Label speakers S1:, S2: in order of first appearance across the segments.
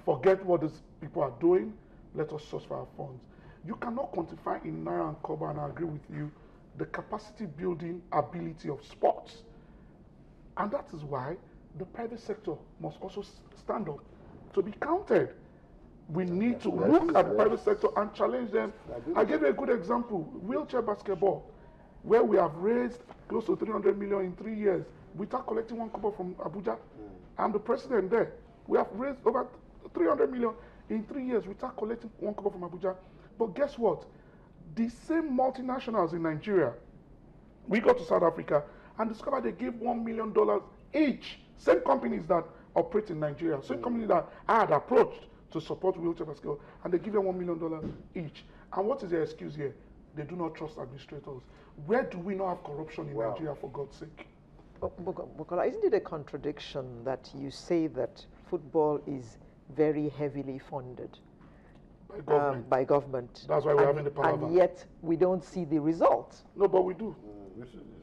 S1: Forget what these people are doing. Let us source for our funds. You cannot quantify in naira and kobo, and I agree with you, the capacity building ability of sports. And that is why the private sector must also stand up to be counted. We need to look at the private sector and challenge them. I gave you a good example, wheelchair basketball, where we have raised close to 300 million in 3 years without collecting one kobo from Abuja. I'm the president there. We have raised over 300 million in 3 years without collecting one kobo from Abuja. But guess what? The same multinationals in Nigeria, we go to South Africa and discovered they gave $1 million each. Same companies that operate in Nigeria, same companies that I had approached to support wheelchair basketball, and they give them $1 million each. And what is their excuse here? They do not trust administrators. Where do we not have corruption in Nigeria, for God's sake?
S2: Bukola, isn't it a contradiction that you say that football is very heavily funded by government?
S1: That's why we're having the palaver.
S2: And yet we don't see the results.
S1: No, but we do.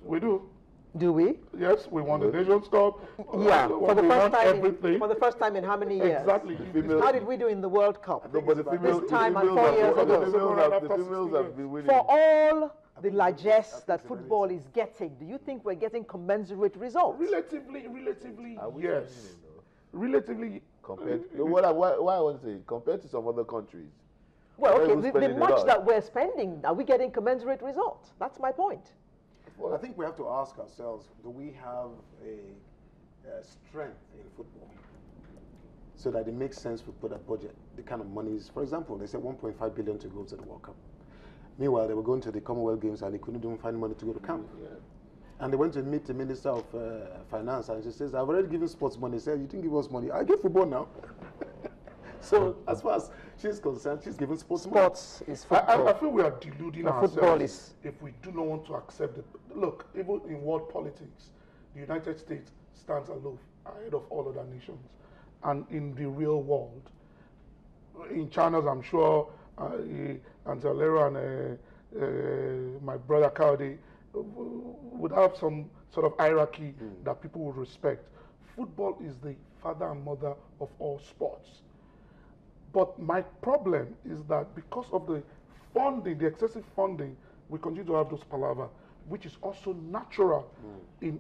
S1: We do.
S2: Do we?
S1: Yes, we won the Nations Cup.
S2: Yeah, for the first time in how many years?
S1: Exactly.
S2: How did we do in the World Cup?
S3: No, but
S2: this time and 4 years ago.
S3: The females have been winning.
S2: For all the largesse that football is getting, do you think we're getting commensurate results?
S1: Relatively, yes. Relatively.
S3: Compared, why I want to say, compared to some other countries.
S2: Well, okay, the much that we're spending, are we getting commensurate results? That's my point.
S4: Well, I think we have to ask ourselves, do we have a strength in football so that it makes sense to put a budget, the kind of monies. For example, they said 1.5 billion to go to the World Cup. Meanwhile, they were going to the Commonwealth Games and they couldn't even find money to go to camp. Yeah. And they went to meet the Minister of Finance and she says, I've already given sports money. He said, you didn't give us money. I give football now. So as far as she's concerned, she's giving sports money.
S2: Is football.
S1: I feel we are deluding ourselves if we do not want to accept it. Look, even in world politics, the United States stands aloof ahead of all other nations. And in the real world, in China, I'm sure Anzalero and my brother Kaudi would have some sort of hierarchy that people would respect. Football is the father and mother of all sports. But my problem is that because of the funding, the excessive funding, we continue to have those palaver, which is also natural in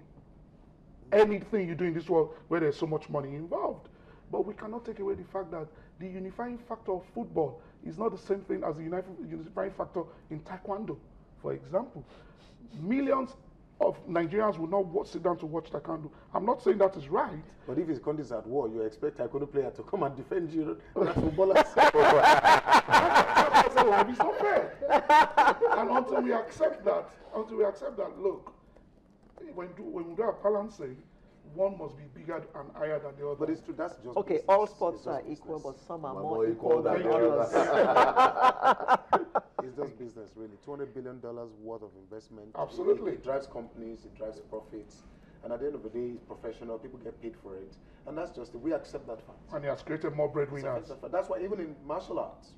S1: anything you do in this world where there's so much money involved. But we cannot take away the fact that the unifying factor of football is not the same thing as the unifying factor in Taekwondo, for example. Millions of Nigerians will not sit down to watch Taekwondo. I'm not saying that is right.
S4: But if his country is at war, you expect Taekwondo player to come and defend you, not footballers.
S1: That's a lie. It's not fair. And until we accept that, look, when we do our balancing, one must be bigger and higher than the other.
S4: But it's true, that's just
S2: okay,
S4: business.
S2: all sports are equal, but some are more equal than others.
S4: It's just business, really. $200 billion worth of investment.
S1: Absolutely.
S4: It drives companies, it drives profits. And at the end of the day, it's professional. People get paid for it. And that's just it. We accept that fact.
S1: And he has created more breadwinners.
S4: That's why even in martial arts,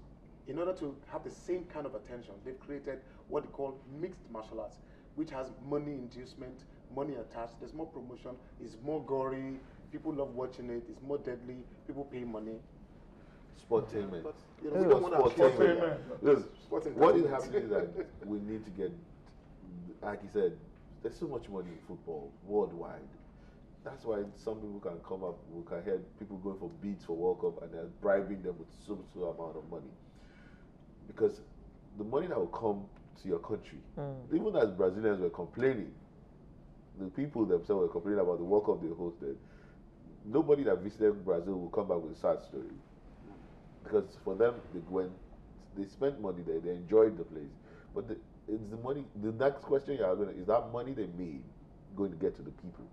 S4: in order to have the same kind of attention, they've created what they call mixed martial arts, which has money inducement, money attached. There's more promotion. It's more gory. People love watching it. It's more deadly. People pay money.
S3: Sportainment.
S4: But you know, we don't want to
S3: what is happening is that we need to get, like you said, there's so much money in football worldwide. That's why some people can come up, we can hear people going for bids for World Cup and they're bribing them with so amount of money. Because the money that will come to your country, even as Brazilians were complaining, the people themselves were complaining about the World Cup they hosted. Nobody that visited Brazil will come back with a sad story. Because for them, they spent money there, they enjoyed the place. But it's the money, the next question you are going to, is that money they made going to get to the people?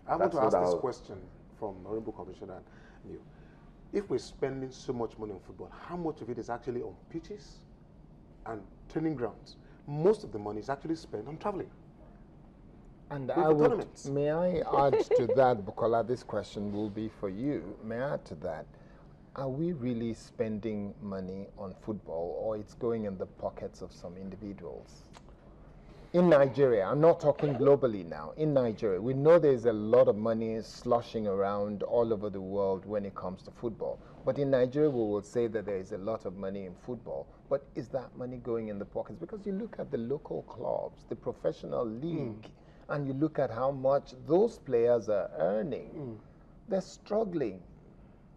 S4: I want to ask this question from Honorable Commissioner New. If we're spending so much money on football, how much of it is actually on pitches and training grounds? Most of the money is actually spent on traveling.
S5: And may I add to that, Bukola, this question will be for you. May I add to that? Are we really spending money on football, or it's going in the pockets of some individuals? In Nigeria, I'm not talking globally now. In Nigeria, we know there's a lot of money sloshing around all over the world when it comes to football. But in Nigeria, we will say that there is a lot of money in football. But is that money going in the pockets? Because you look at the local clubs, the professional league, and you look at how much those players are earning. They're struggling.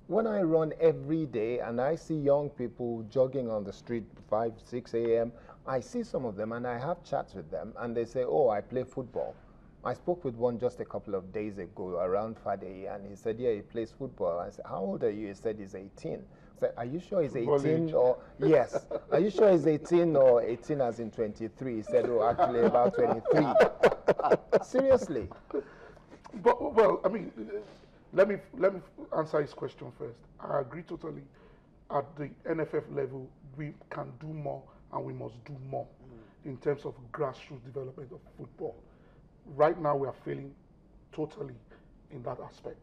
S5: When I run every day and I see young people jogging on the street 5, 6 a.m., I see some of them and I have chats with them and they say, oh, I play football. I spoke with one just a couple of days ago around Friday and he said, yeah, he plays football. I said, how old are you? He said he's 18. I said, are you sure he's 18 or, yes, are you sure he's 18 or 18 as in 23? He said, oh, actually about 23. Seriously.
S1: But, well, I mean, let me answer his question first. I agree totally. At the NFF level, we can do more and we must do more in terms of grassroots development of football. Right now, we are failing totally in that aspect,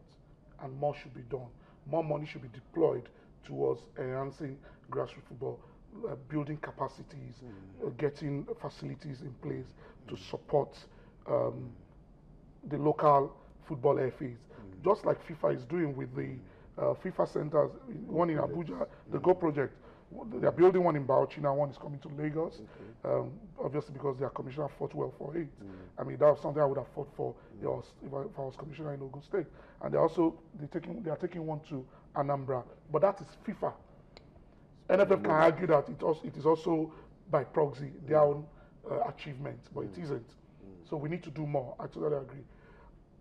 S1: and more should be done. More money should be deployed towards enhancing grassroots football, building capacities, getting facilities in place to support the local football FAs. Just like FIFA is doing with the FIFA centers, one in Abuja, the Go project. They're building one in Bauchi now, one is coming to Lagos, obviously because their commissioner fought well for it. I mean, that was something I would have fought for if I was commissioner in Ogun State. And they are taking one to Anambra, but that is FIFA. NFF can argue that it is also by proxy their own achievement, but it isn't. So we need to do more. I totally agree.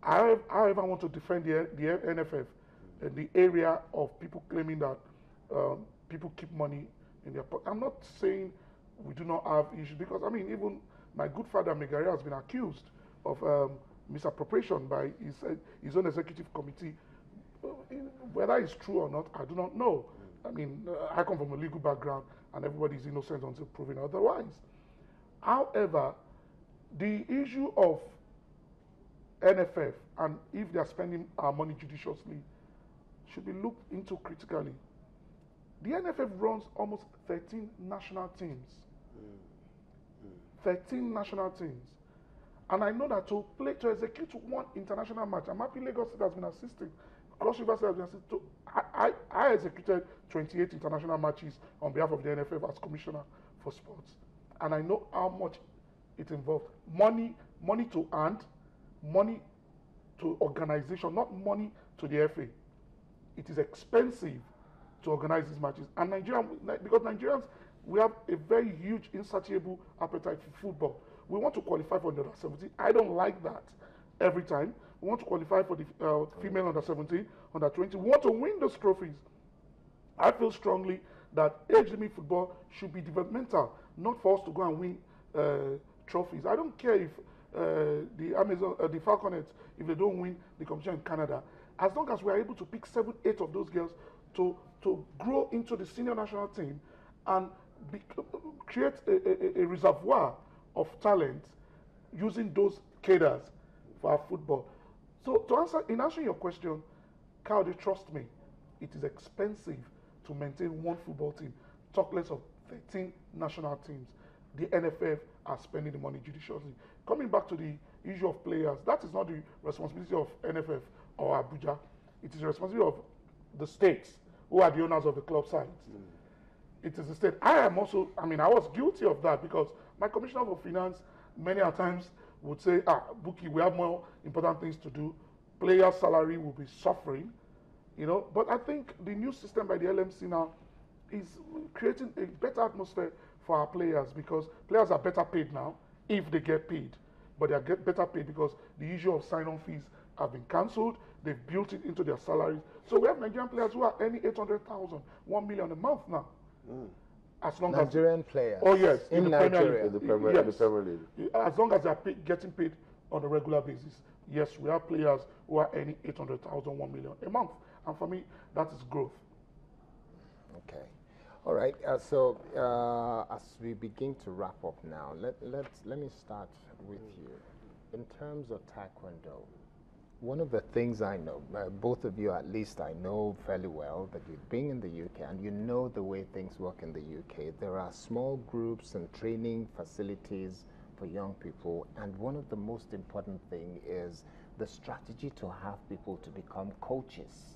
S1: However, I want to defend the NFF in the area of people claiming that people keep money in their pocket. I'm not saying we do not have issues, because I mean, even my good father Megaria has been accused of misappropriation by his own executive committee. Whether it's true or not, I do not know. I mean, I come from a legal background, and everybody is innocent until proven otherwise. However, the issue of NFF and if they are spending our money judiciously should be looked into critically. The NFF runs almost 13 national teams. 13 national teams. And I know that to execute one international match, I'm happy Lagos State has been assisting, Cross River State has been assisting. I executed 28 international matches on behalf of the NFF as Commissioner for Sports. And I know how much it involved. Money to earn, money to organization, not money to the FA. It is expensive to organize these matches. And because Nigerians, we have a very huge, insatiable appetite for football. We want to qualify for under 17. I don't like that every time. We want to qualify for the female under 17, under 20. We want to win those trophies. I feel strongly that age limit football should be developmental, not for us to go and win trophies. I don't care if the Falconets, if they don't win the competition in Canada, as long as we are able to pick 7, 8 of those girls to grow into the senior national team and create a reservoir of talent using those cadres for our football. So in answering your question, Kaude, trust me, it is expensive to maintain one football team, talk less of 13 national teams. The NFF are spending the money judiciously. Coming back to the issue of players, that is not the responsibility of NFF or Abuja. It is the responsibility of the states, who are the owners of the club sides. It is the state. I was guilty of that, because my commissioner for finance many a times would say, Buki, we have more important things to do. Players' salary will be suffering, But I think the new system by the LMC now is creating a better atmosphere for our players, because players are better paid now if they get paid. But they are better paid because the issue of sign-on fees have been cancelled. They've built it into their salaries. So we have Nigerian players who are earning 800,000, 1 million a month now. As long
S5: Nigerian players.
S1: Oh yes,
S5: in Nigeria.
S3: In the Premier League.
S1: As long as they are getting paid on a regular basis. Yes, we have players who are earning 800,000, 1 million a month. And for me, that is growth.
S5: Okay. All right. So as we begin to wrap up now, let me start with you. In terms of Taekwondo, one of the things I know, both of you at least I know fairly well, that you've been in the UK and you know the way things work in the UK. There are small groups and training facilities for young people. And one of the most important thing is the strategy to have people to become coaches.